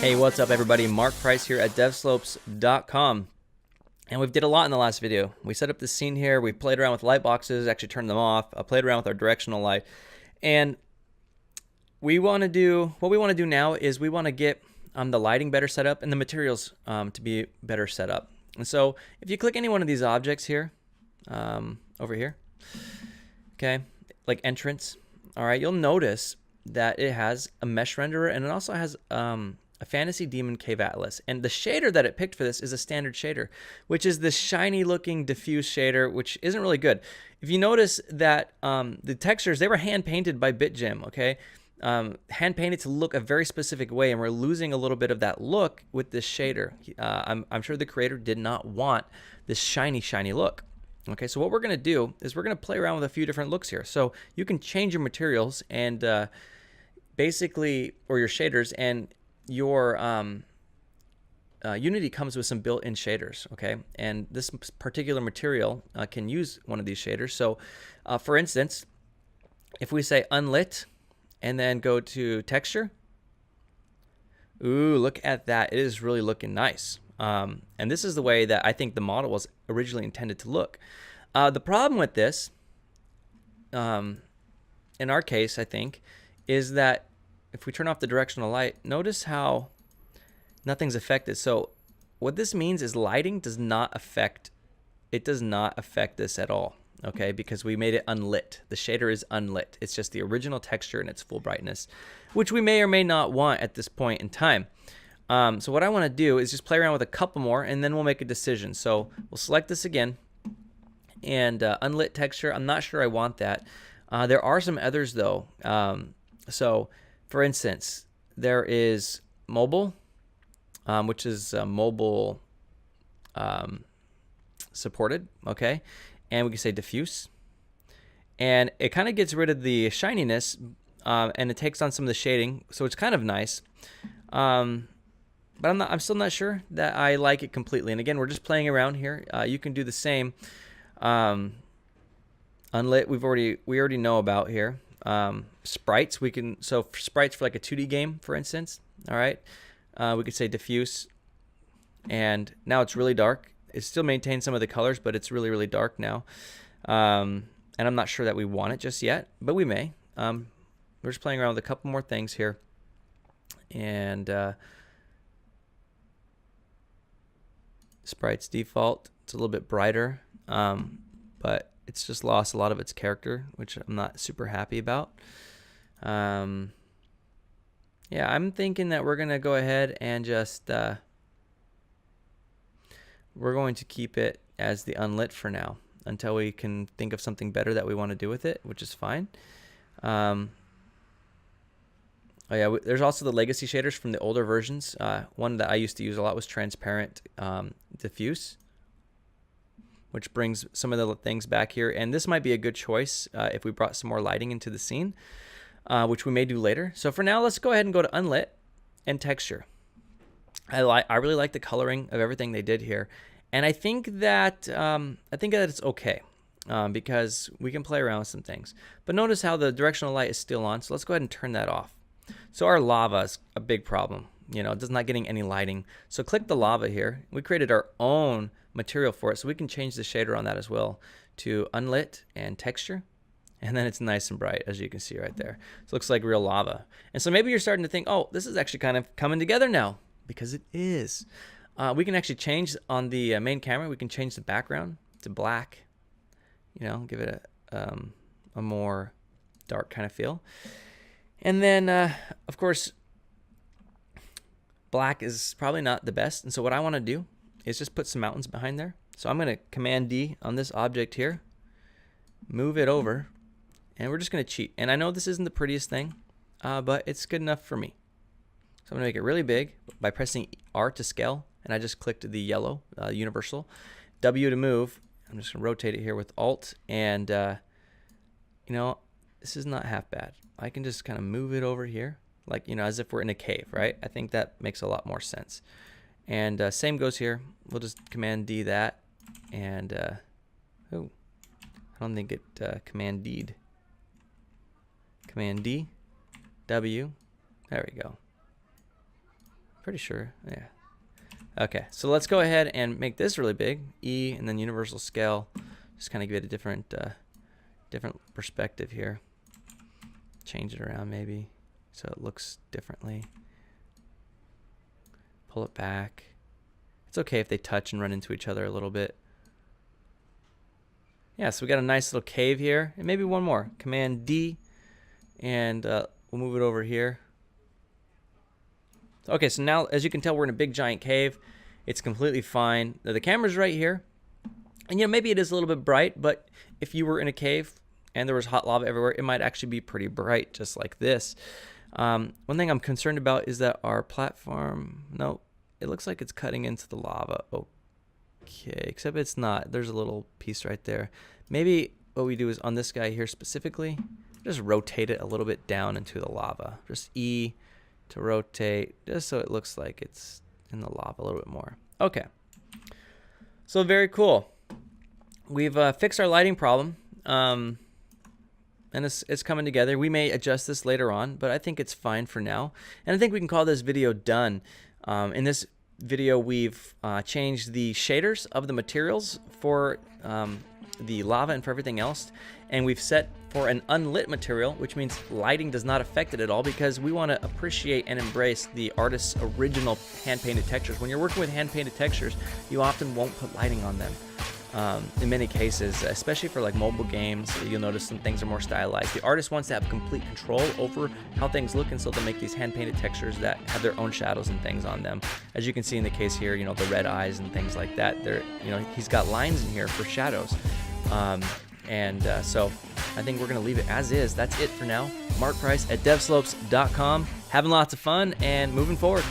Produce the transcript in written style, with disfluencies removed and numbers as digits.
Hey, what's up everybody? Mark Price here at devslopes.com. And we've did a lot in the last video. We set up this scene here, we played around with light boxes, actually turned them off, played around with our directional light. And what we want to do now is we want to get the lighting better set up and the materials to be better set up. And so if you click any one of these objects here, over here, okay, like entrance, all right, you'll notice that it has a mesh renderer and it also has a Fantasy Demon Cave Atlas. And the shader that it picked for this is a standard shader, which is this shiny looking diffuse shader, which isn't really good. If you notice that the textures, they were hand painted by BitGem, okay? Hand painted to look a very specific way, and we're losing a little bit of that look with this shader. I'm sure the creator did not want this shiny look. Okay, so what we're gonna do is we're gonna play around with a few different looks here. So you can change your materials and basically, or your shaders, and your Unity comes with some built-in shaders, okay? And this particular material can use one of these shaders. So for instance, if we say unlit and then go to texture, ooh, look at that. It is really looking nice. And this is the way that I think the model was originally intended to look. The problem with this, in our case, I think, is that if we turn off the directional light, notice how nothing's affected. So what this means is lighting does not affect this at all, okay? Because we made it unlit. The shader is unlit. It's just the original texture in its full brightness, which we may or may not want at this point in time. So what I want to do is just play around with a couple more and then we'll make a decision. So we'll select this again and unlit texture. I'm not sure I want that. There are some others though. So for instance, there is mobile, which is mobile supported, okay? And we can say diffuse. And it kind of gets rid of the shininess and it takes on some of the shading, so it's kind of nice. But I'm still not sure that I like it completely. And again, we're just playing around here. You can do the same. Unlit, we already know about here. Sprites, so for sprites for like a 2D game, for instance, all right, we could say diffuse, and now it's really dark. It still maintains some of the colors, but it's really dark now, and I'm not sure that we want it just yet, but we may. We're just playing around with a couple more things here, and sprites default, it's a little bit brighter, but it's just lost a lot of its character, which I'm not super happy about. Yeah, I'm thinking that we're going to go ahead and just, we're going to keep it as the unlit for now until we can think of something better that we want to do with it, which is fine. Oh yeah, there's also the legacy shaders from the older versions. One that I used to use a lot was transparent diffuse, which brings some of the things back here. And this might be a good choice if we brought some more lighting into the scene, which we may do later. So for now, let's go ahead and go to unlit and texture. I really like the coloring of everything they did here. And I think that it's okay because we can play around with some things. But notice how the directional light is still on. So let's go ahead and turn that off. So our lava is a big problem. You know, it's not getting any lighting. So click the lava here. We created our own material for it, so we can change the shader on that as well to unlit and texture, and then it's nice and bright, as you can see right there. So it looks like real lava. And so maybe you're starting to think, oh, this is actually kind of coming together now, because it is. We can actually change on the main camera. We can change the background to black, you know, give it a more dark kind of feel. And then of course black is probably not the best, and so what I want to do is just put some mountains behind there. So I'm going to Command D on this object here, move it over, and we're just going to cheat. And I know this isn't the prettiest thing, but it's good enough for me. So I'm going to make it really big by pressing R to scale, and I just clicked the yellow, universal. W to move. I'm just going to rotate it here with Alt, and you know, this is not half bad. I can just kind of move it over here, like, you know, as if we're in a cave, right? I think that makes a lot more sense. And same goes here. We'll just Command D that, and oh, I don't think it Command D'd. Command D, W, there we go. Pretty sure. Yeah. Okay, so let's go ahead and make this really big. E and then universal scale. Just kind of give it a different different perspective here. Change it around maybe so it looks differently. Pull it back. It's okay if they touch and run into each other a little bit. Yeah, so we got a nice little cave here, and maybe one more. Command D, and we'll move it over here. Okay, so now, as you can tell, we're in a big giant cave. It's completely fine. Now, the camera's right here, and maybe it is a little bit bright, but if you were in a cave and there was hot lava everywhere, it might actually be pretty bright, just like this. One thing I'm concerned about is that our platform, no, it looks like it's cutting into the lava. Okay, except it's not. There's a little piece right there. Maybe what we do is on this guy here specifically, just rotate it a little bit down into the lava. Just E to rotate, just so it looks like it's in the lava a little bit more. Okay, so very cool. We've fixed our lighting problem, and it's coming together. We may adjust this later on, but I think it's fine for now. And I think we can call this video done. In this video, we've changed the shaders of the materials for the lava and for everything else, and we've set for an unlit material, which means lighting does not affect it at all, because we want to appreciate and embrace the artist's original hand-painted textures. When you're working with hand-painted textures, you often won't put lighting on them. In many cases, especially for like mobile games, you'll notice some things are more stylized. The artist wants to have complete control over how things look, and so they'll make these hand-painted textures that have their own shadows and things on them. As you can see in the case here, the red eyes and things like that. He's got lines in here for shadows. So I think we're going to leave it as is. That's it for now. Mark Price at devslopes.com. Having lots of fun and moving forward.